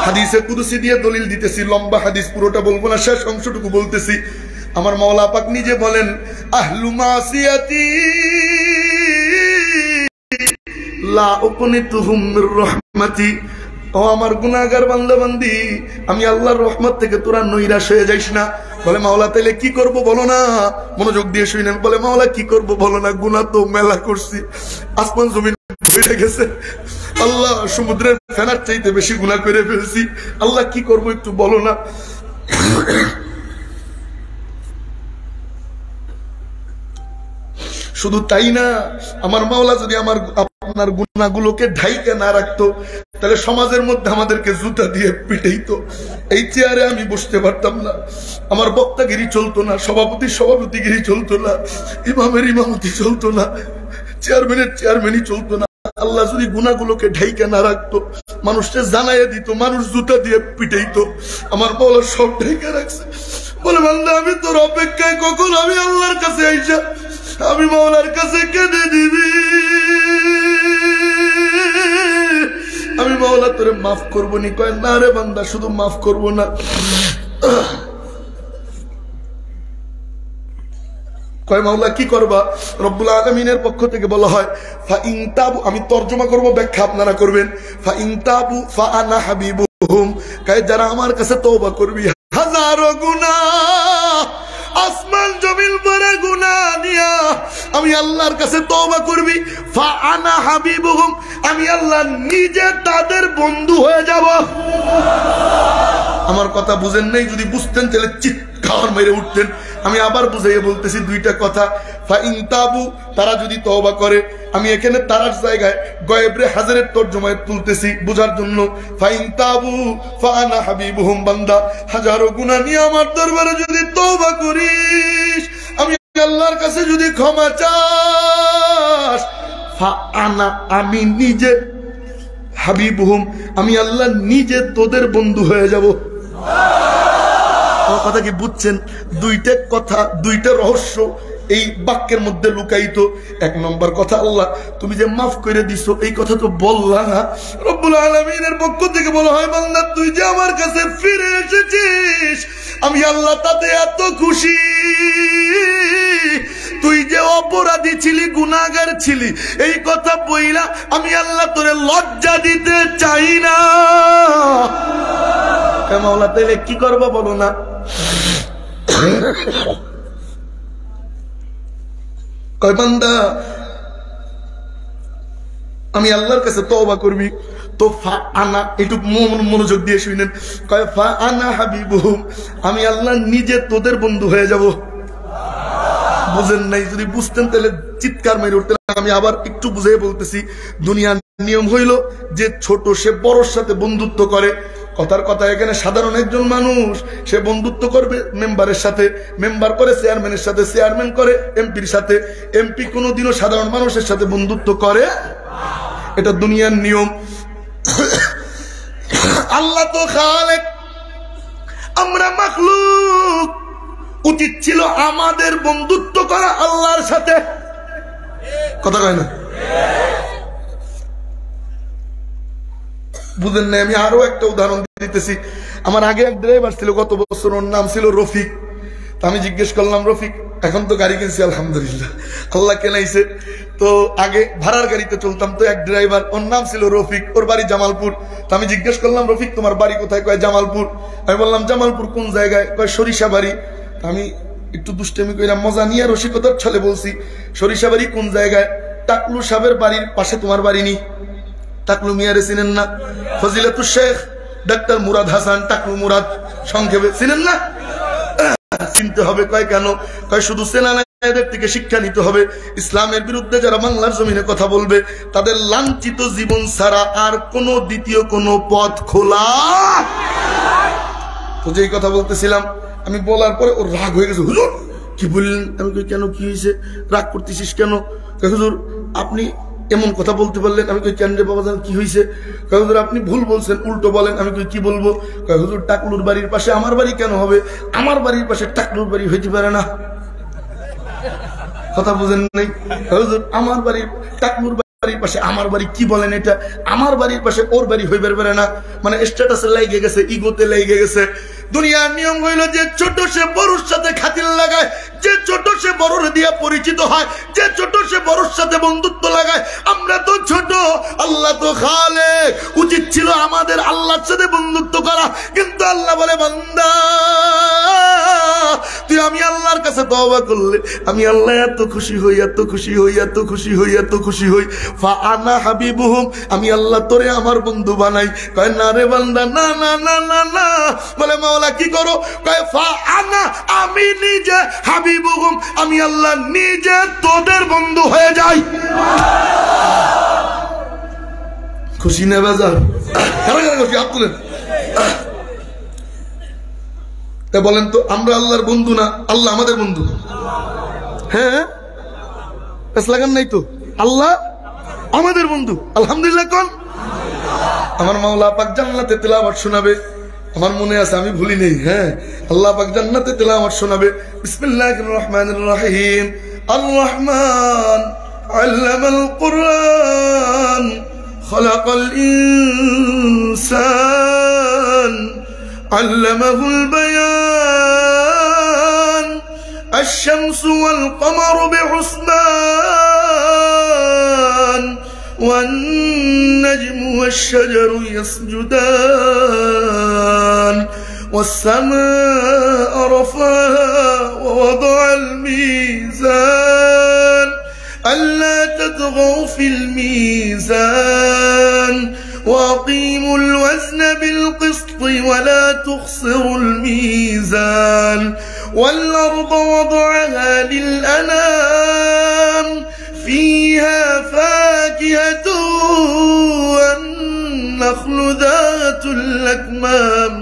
হাদিসে কুদসি দিয়ে দলিল দিতেছি, লম্বা হাদিস, পুরোটা বলবো না, শেষ অংশটুকু বলতেছি। আমার মাওলা পাক নিজে বলেন, আহলু মাসিয়াতি লা উকনিতুহুম মির রাহমাতি, ও আমার গুনাহগার বান্দা বান্দি, আমি আল্লাহর রহমত থেকে তোরা নৈরাশ হয়ে যাইস না। বলে মাওলা তাইলে কি করব বলো না, মনোযোগ দিয়ে শুনেন। বলে মাওলা কি করব বলো না, গুনাহ তো মেলা করছি, আসমান জমিন ভরে গেছে, আল্লাহ সমুদ্রের ফেনার চাইতে বেশি গুনাহ করে ফেলছি, আল্লাহ কি করব একটু বলো না। শুধু তাই না, আমার মাওলা যদি আপনার গুনাহগুলোকে ঢাইকে না রাখতো, তাহলে সমাজের মধ্যে আমাদেরকে জুতা দিয়ে পিটাইতো। এই চেয়ারে আমি বসতে পারতাম না, আমার বক্তাগিরি চলতো না, সভাপতিগিরি চলতো না, ইমামের ইমামতি চলতো না, চেয়ারম্যানের চেয়ারম্যানই চলতো না। আল্লাহ যদি গুনাহগুলোকে ঢাইকে না রাখতো, মানুষকে জানাইয়া দিত, মানুষ জুতা দিয়ে পিটাইতো। আমার মাওলা সব ঢাইকে রাখছে। বলে বান্দা, আমি তোর অপেক্ষায় কখন আমি আল্লাহর কাছে আইসা আমি মাওলার কাছে কেঁদে দিবি, আমি মাওলা তোরে মাফ করবো নি। কয় না রে বান্দা, শুধু মাফ করবো না, কয় মাওলা কি করবা? রব্বুল আলামিনের পক্ষ থেকে বলা হয় ফা ইন তাবু, আমি তরজমা করব, ব্যাখ্যা আপনারা করবেন। ফা ইন তাবু ফা আনা হাবিবুহুম, কয় যারা আমার কাছে তওবা করবি, হাজারো গুনাহ, আসমান জমিন ভরে গুনাহ নিয়া আমি আল্লাহর কাছে তওবা করবি, ফা আনা হাবিবুহুম, আমি আল্লাহ নিজে তাদের বন্ধু হয়ে যাব। আমার কথা বুঝেন নাই? যদি বুঝতেন তাহলে চিৎকার মেরে উঠতেন। আমি আবার বুঝাইয়ে বলতেছি দুইটা কথা। ফা ইন তাবু, তারা যদি তওবা করে, আমি এখানে তারার জায়গায় গয়েবরে হাজারের তরজমায় তুলতেছি বোঝার জন্য। ফা ইন তাবু ফা আনা হাবিবুহুম, বান্দা হাজারো গুনাহ নিয়ে আমার দরবারে যদি তওবা করিস, আমি আল্লাহর কাছে যদি ক্ষমা চাস, ফা আনা, আমি নিজে, হাবিবুহুম, আমি আল্লাহ নিজে তোদের বন্ধু হয়ে যাব। আমার কথা কি বুঝছেন? দুইটা কথা, দুইটা রহস্য এই বাক্যের মধ্যে লুকায়িত। এক নম্বর কথা, আল্লাহ তুমি যে মাফ করে দিছো, এই কথা তো বললা না। রব্বুল আলামিনের পক্ষ থেকে বলা হয়, বান্দা তুই যে আমার কাছে ফিরে এসেছিস, আমি আল্লাহ তাতে এত খুশি। তুই যে অপরাধী ছিলি, গুনাহগার ছিলি, এই কথা বইলা আমি আল্লাহ তোরে লজ্জা দিতে চাই না। মাওলা তাইলে কি করবা বলো না? কয় বান্দা আমি আল্লাহর কাছে তওবা করবি, তো ফা আনা, একটু মনোযোগ দিয়ে শুনেন। কয় ফা আনা হাবিবুহুম, আমি আল্লাহ নিজে তোদের বন্ধু হয়ে যাব। বুঝেন নাই? যদি বুঝতেন তাহলে চিৎকার মেরে উঠতেন। আমি আবার একটু বুঝিয়ে বলতেছি। দুনিয়ার নিয়ম হইল যে ছোট সে বড়র সাথে বন্ধুত্ব করে। কথার কথা, এখানে সাধারণ একজন মানুষ, সে বন্ধুত্ব করবে মেম্বারের সাথে, মেম্বার করে চেয়ারম্যানের সাথে, চেয়ারম্যান করে এমপির সাথে, এমপি কোনোদিনও সাধারণ মানুষের সাথে বন্ধুত্ব করে, এটা দুনিয়ার নিয়ম। আল্লাহ তো খালেক, আমরা মাখলুক, উচিত ছিল আমাদের বন্ধুত্ব করা আল্লাহর সাথে। কথা কয় না? বুঝেন না? আমি আরো একটা উদাহরণ দিতেছি। আমার আগে এক ড্রাইভার ছিল, গত বছর, ওর নাম ছিল রফিক। আমি জিজ্ঞেস করলাম, রফিক, এখন তো গাড়ি কিনছি আলহামদুলিল্লাহ, আল্লাহ কেনাইছে। তো আগে ভাড়ার গাড়িতে চলতাম, তো এক ড্রাইভার, ওর নাম ছিল রফিক, ওর বাড়ি জামালপুর। তো আমি জিজ্ঞেস করলাম, রফিক তোমার বাড়ি কোথায়? কয় জামালপুর। আমি বললাম, জামালপুর কোন জায়গায়? কয় সরিষাবাড়ি। আমি একটু দুষ্টামি কইরা মজা নিয়ে রসিকতার ছলে বলছি, সরিষাবাড়ি কোন জায়গায়? টাকলু সাহেবের বাড়ির পাশে তোমার বাড়ি নি? টাকলু মিয়ারে চিনেন না? ফজিলাতুল শেখ ডাক্তার মুরাদ হাসান, টাকলু মুরাদ সংক্ষেপে, চিনেন না? চিনতে হবে। কয় কেন? কয় শুধু চেনা না, এদের থেকে শিক্ষা নিতে হবে। ইসলামের বিরুদ্ধে যারা বাংলার জমিনে কথা বলবে, তাদের লাঞ্ছিত জীবন ছাড়া আর কোন দ্বিতীয় কোন পথ খোলা। তো যেই কথা বলতেছিলাম, আমি বলার পরে ওর রাগ হয়ে গেছে। হুজুর কি বললেন? আমি কই কেন, কি হয়েছে? রাগ করতেছিস কেন? হুজুর আপনি এমন কথা বলতে পারলেন। আমি কই কেন রে বাবা জান, কি হয়েছে? হুজুর আপনি ভুল বলছেন, উল্টো বলেন। আমি কই কি বলবো? হুজুর টাকলুর বাড়ির পাশে আমার বাড়ি কেন হবে? আমার বাড়ির পাশে টাকলুর বাড়ি হইতে পারে না। কথা বুঝেন নাই? হুজুর আমার বাড়ির টাকলুর বাড়ির পাশে আমার বাড়ি, কি বলেন এটা? আমার বাড়ির পাশে ওর বাড়ি হইবার পারে না, মানে স্ট্যাটাসে লেগে গেছে, ইগোতে লেগে গেছে। দুনিয়ার নিয়ম হইল যে ছোট সে বড়র সাথে খাতির লাগায়, যে ছোট সে বড়র দিয়া পরিচিত হয়, যে ছোট সে বড়র সাথে বন্ধুত্ব লাগায়। আমরা তো ছোট, আল্লাহ তো খালেক, উচিত ছিল আমাদের আল্লাহর সাথে বন্ধুত্ব করা। কিন্তু আল্লাহ বলে, বান্দা তুই আমি আল্লাহর কাছে তওবা করলে আমি আল্লাহ এত খুশি হই, এত খুশি হই, এত খুশি হই, এত খুশি হই। ফা আনা হাবিবুহুম, আমি আল্লাহ তোরে আমার বন্ধু বানাই। কয় না রে বান্দা, না না না না না। বলে মাওলা কি করো? কয় ফা আনা, আমি নিজে হাবিবুহুম, আমি আল্লাহ নিজে তোদের বন্ধু হয়ে যাই। খুশি না বাজার? কারা কারা খুশি? হাত তুলেন। বলেন তো, আমরা আল্লাহর বন্ধু না, আল্লাহ আমাদের বন্ধু? হ্যাঁ, লাগান নাই তো, আল্লাহ আমাদের বন্ধু। আলহামদুলিল্লাহ কোন? আমার মাওলা পাক জান্নাতে তেলাওয়াত শোনাবে, আমার মনে আছে, আমি ভুলি নেই। হ্যাঁ, আল্লাহ পাক জান্নাতে তেলাওয়াত শোনাবে। বিসমিল্লাহির রহমানির রহিম। আর রহমান আল্লামাল কুরআন খলাকাল ইনসান علمه البيان الشمس والقمر بحسبان والنجم والشجر يسجدان والسماء رفعها ووضع الميزان ألا تطغوا في الميزان وأقيموا الوزن بالقسط ولا تخسروا الميزان والأرض وضعها للأنام فيها فاكهة والنخل ذات الأكمام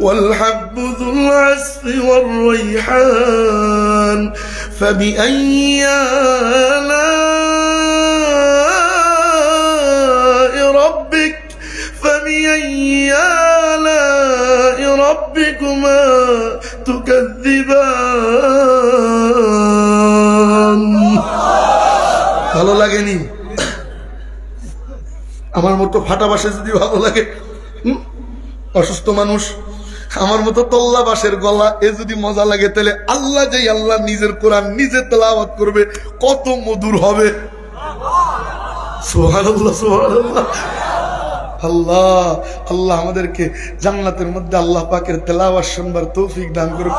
والحب ذو العصف والريحان فبأي آلاء ربكما تكذبان। ভালো লাগেনি? আমার মতো ফাটা বাসে যদি ভালো লাগে, অসুস্থ মানুষ আমার মতো তল্লা বাসের গলা এ যদি মজা লাগে, তাহলে আল্লাহ যে আল্লাহ নিজের কোরআন নিজে তেলাওয়াত করবে কত মধুর হবে। সুবহানাল্লাহ, সুবহানাল্লাহ। আল্লাহ আল্লাহ আমাদেরকে জান্নাতের মধ্যে আল্লাহ পাকের তেলাওয়াত শুনবার তৌফিক দান করুন,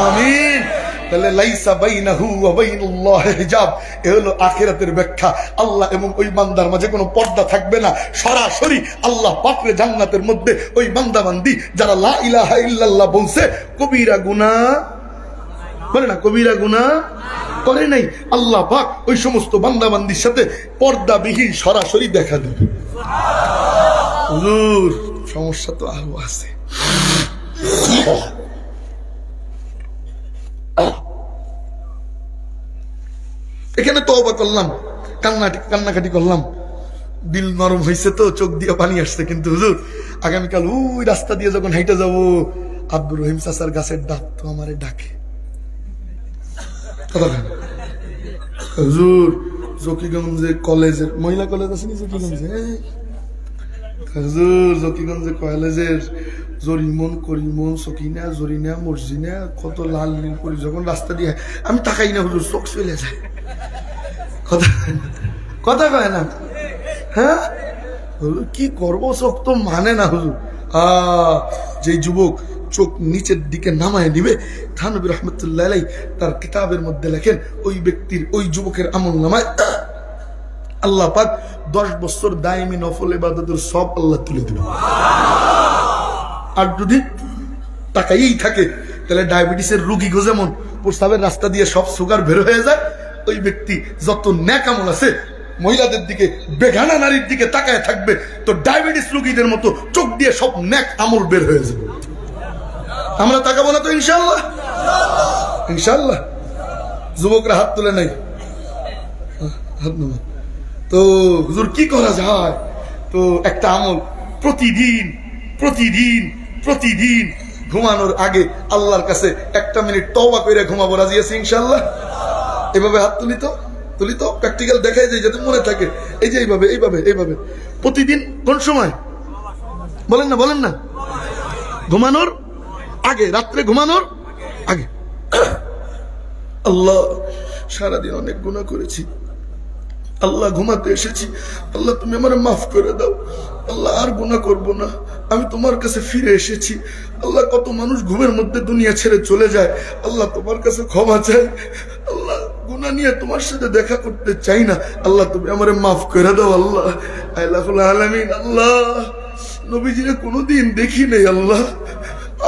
আমিন। তাহলে লাইসা বাইনাহু ওয়া বাইনাল্লাহি হিজাব, এ হলো আখিরাতের ব্যাখ্যা। আল্লাহ এবং ওই বান্দার মাঝে কোনো পর্দা থাকবে না, সরাসরি আল্লাহ পাকের জান্নাতের মধ্যে ওই বান্দা বান্দি যারা লা ইলাহা ইল্লাল্লাহ বলছে, কবিরা গুনাহ বলে না, কবিরা গুনাহ করে নাই, আল্লাহ পাক ওই সমস্ত বান্দা বান্দির সাথে পর্দাবিহীন সরাসরি দেখা দেবে। হুজুর সমস্যা তো আরো আছে। এখানে তওবা করলাম, কান্নাকাটি করলাম, দিল নরম হয়েছে তো, চোখ দিয়ে পানি আসছে। কিন্তু হুজুর আগামীকাল ওই রাস্তা দিয়ে যখন হাইটা যাবো, আব্দুর রহিম চাচার গাছের ডাক তো আমারে ডাকে। হুজুর জকিগঞ্জে কলেজের মহিলা কলেজ আছে নি, জকিগঞ্জে হুজুর জকিগঞ্জে কলেজের জরিমন করিমন সকিনা জরিনা মর্জিনা কত লাল নীল পরি যখন রাস্তা দিয়ে আমি তাকাই না, হুজুর চোখ চলে যায়। কথা কয় না? হ্যাঁ, কি করবো, চোখ তো মানে না হুজুর। যে যুবক চোখ নিচের দিকে নামায় নিবে, থানবী রহমতুল্লাহ আলাইহি তার কিতাবের মধ্যে লেখেন, ওই ব্যক্তির, ওই যুবকের আমল নামায় আল্লাহ পাক 10 বছর দায়মি নফল ইবাদতের সব আল্লাহ তুলে দিবে। আর যদি তাকাইই থাকে, তাহলে ডায়াবেটিসের রোগী যেমন প্রস্তাবের রাস্তা দিয়ে সব সুগার বের হয়ে যায়, ওই ব্যক্তি যত নেক আমল আছে মহিলাদের দিকে, বেগানা নারীর দিকে তাকায় থাকবে, তো ডায়াবেটিস রোগীদের মতো চোখ দিয়ে সব নেক আমল বের হয়ে যাবে। আমরা তাকাবো না তো ইনশাআল্লাহ? ইনশাআল্লাহ। যুবকরা হাত তুলে নাই, হাত নামা। তো হুজুর কি করা যায়? তো একটা আমল, প্রতিদিন প্রতিদিন প্রতিদিন ঘুমানোর আগে আল্লাহর কাছে 1 মিনিট তওবা করে ঘুমাবো। রাজি আছি ইনশাআল্লাহ? এভাবে হাত তুলি তো তুলি তো প্র্যাকটিক্যাল দেখাই যায় যাতে মনে থাকে। এই যে এইভাবে এইভাবে এইভাবে প্রতিদিন। কোন সময় বলেন না ঘুমানোর আগে, রাত্রে ঘুমানোর আগে। আল্লাহ সারাদিন অনেক গুনাহ করেছি, আল্লাহ ঘুমাতে এসেছি, আল্লাহ তুমি আমার মাফ করে দাও, আল্লাহ আর গুনাহ করব না, আমি তোমার কাছে ফিরে এসেছি। আল্লাহ কত মানুষ ঘুমের মধ্যে দুনিয়া ছেড়ে চলে যায়, আল্লাহ তোমার কাছে ক্ষমা চাই, আল্লাহ গুনাহ নিয়ে তোমার সাথে দেখা করতে চাই না, আল্লাহ তুমি আমার মাফ করে দাও। আল্লাহ আল্লাহুল আলামিন, আল্লাহ নবীজিরে কোনোদিন দেখি নেই, আল্লাহ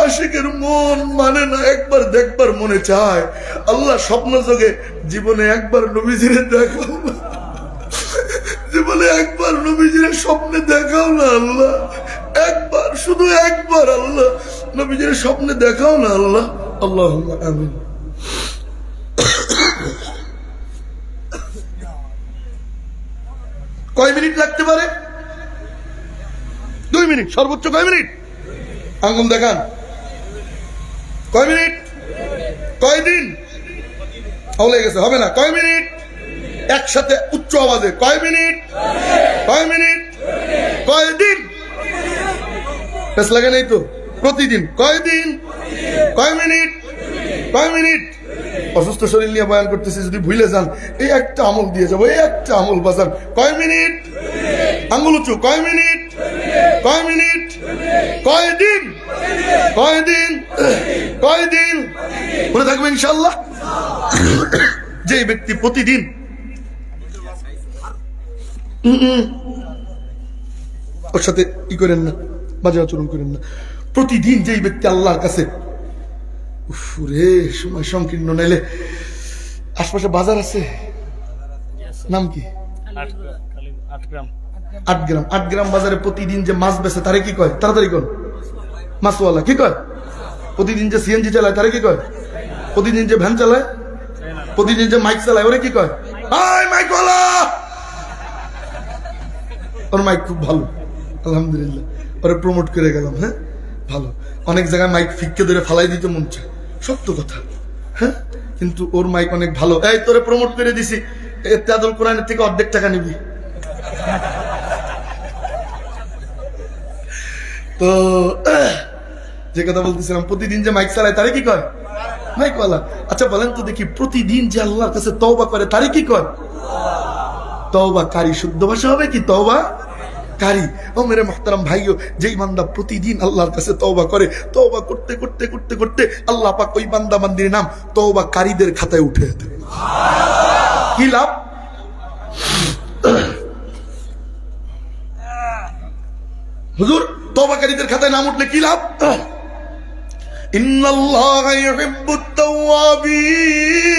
আশিকের মন মানে না, একবার দেখবার মনে চায়, আল্লাহ স্বপ্ন যোগে জীবনে একবার নবীজিরে দেখাও না, জীবনে একবার নবীজিরে স্বপ্নে দেখাও না আল্লাহ, একবার শুধু একবার আল্লাহ নবীজিরে স্বপ্নে দেখাও না আল্লাহ। আল্লাহুম্মা আমিন। কয় মিনিট লাগতে পারে? 2 মিনিট সর্বোচ্চ। কয় মিনিট? আঙ্গুল দেখান। কয় মিনিট? কয় দিন? হয়ে গেছে, হবে না। কয় মিনিট? একসাথে উচ্চ আওয়াজে কয় মিনিট? কয় মিনিট? কয় দিন? বেশ লাগে নেই তো? প্রতিদিন। কয় দিন? কয় মিনিট? কয় মিনিট? অসুস্থ শরীর নিয়ে বয়ান করতেছি, যদি ভুলে যান এই একটা আমল দিয়ে যাবো, এই একটা আমল বাজান। কয় মিনিট? আঙ্গুল উঁচু। কয় মিনিট? কয় মিনিট? কয় দিন? কয় দিন? কয় দিন? মনে থাকবে ইনশাআল্লাহ। যে ব্যক্তি প্রতিদিন ওর সাথে ই করেন না, বাজে আচরণ করেন না, প্রতিদিন যেই ব্যক্তি আল্লাহর কাছে, রে সময় সংকীর্ণ, নাইলে আশপাশে বাজার আছে, নাম কি? 8 গ্রাম বাজারে প্রতিদিন যে মাছ বেচে তারে কি কয়? তাড়াতাড়ি কর। মাছওয়ালা কি কয়? প্রতিদিন যে সিএনজি চালায় তারে কি কয়? প্রতিদিন যে ভ্যান চালায়, প্রতিদিন যে মাইক চালায় ওরে কি কয়? মাইকওয়ালা। ওর মাইক খুব ভালো, আলহামদুলিল্লাহ, ওরে প্রমোট করে গেলাম। হ্যাঁ ভালো। অনেক জায়গায় মাইক ফিক্কে ধরে ফালাই দিতে মন চায়, সত্য কথা। হ্যাঁ কিন্তু ওর মাইক অনেক ভালো। এই তোরে প্রমোট করে দিছি, তেয়াদুল কোরআনের থেকে অর্ধেক টাকা নিবি। তো যে কথা বলতেছিলাম, প্রতিদিন যে মাইক চালায় তারে কি কয়? মাইকওয়ালা। আচ্ছা বলেন তো দেখি, প্রতিদিন যে আল্লাহর কাছে তওবা করে তারে কি কয়? তওবাকারী। শুদ্ধ ভাষা হবে কি? তওবাকারী। ও মেরে মুহতারাম ভাইও, যেই বান্দা প্রতিদিন আল্লাহর কাছে তওবা করে, তওবা করতে করতে করতে করতে আল্লাহ পাক ওই বান্দা বান্দির নাম তওবাকারীদের খাতায় উঠে দেয়। কি লাভ? হুজুর তওবাকারীদের খাতায় নাম উঠলে কি লাভ? ইন্নাল্লাহা ইউহিব্বুত তাওয়াবিন।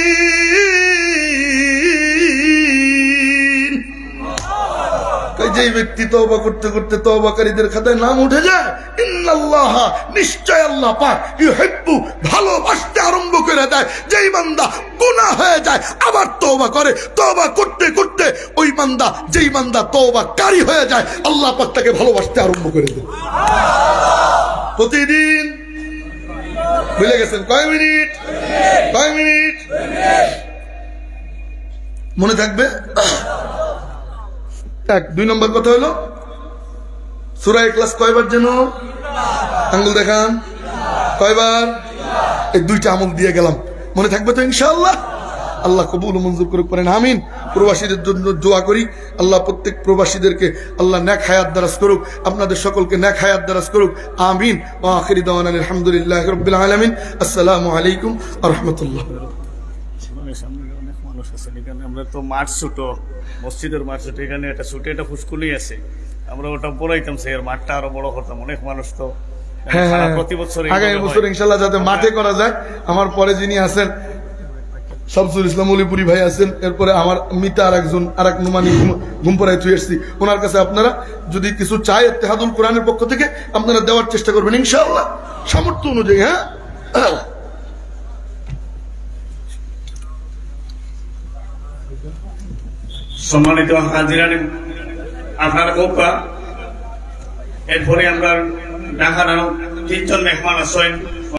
যেই ব্যক্তি তওবা করতে করতে তওবাকারীদের খাতায় নাম উঠে যায়, ইন্নাল্লাহা, নিশ্চয় আল্লাহ পাক, ইউহিব্বু, ভালোবাসতে আরম্ভ করে দেয়। যেই বান্দা গুনাহ হয়ে যায় আবার তওবা করে, তওবা করতে করতে ওই বান্দা, যেই বান্দা তওবাকারী হয়ে যায়, আল্লাহ পাক তাকে ভালোবাসতে আরম্ভ করে দেয়। প্রতিদিন। ভুলে গেছেন? কয় মিনিট? কয় মিনিট? মনে থাকবে। 2 নম্বর কথা হলো, সূরা ইখলাস কয়বার যেন? আঙ্গুল দেখান। কয়বার? এই 2টা আমল দিয়ে গেলাম, মনে থাকবে তো ইনশাআল্লাহ? আল্লাহ কবুল ও মঞ্জুর করুক, করেন আমিন। প্রবাসীদের জন্য দোয়া করি, আল্লাহ প্রত্যেক প্রবাসীদেরকে আল্লাহ নেক হায়াত দারাজ করুক, আপনাদের সকলকে নেক হায়াত দারাজ করুক, আমিন। ওয়া আখিরি দাওয়ানা আলহামদুলিল্লাহি রাব্বিল আলামিন। আসসালামু আলাইকুম ওয়া রাহমাতুল্লাহ। আমরা তো মাঠ ছোট, মসজিদের মাঠ ছোট, এখানে একটা ছোট একটা ফুসকুলি আছে, আমরা ওটা পড়াইতাম, সে মাঠটা আরো বড় করতাম। অনেক মানুষ তো প্রতি বছর, আগামী বছর ইনশাআল্লাহ যাতে মাঠে করা যায়। আমার পরে যিনি আছেন শামসুল ইসলাম অলিপুরি ভাই আছেন, এরপরে আমার মিতা আরেক নুমানি ঘুম পড়ায় থুয়ে এসছি, ওনার কাছে আপনারা যদি কিছু চাই ইত্তেহাদুল কোরআনের পক্ষ থেকে আপনারা দেওয়ার চেষ্টা করবেন ইনশাআল্লাহ, সামর্থ্য অনুযায়ী। হ্যাঁ সম্মানিত হাজিরানি, আপনার গোপা, এরপরে আমরা ঢাকা 3 জন মেহমান আসেন।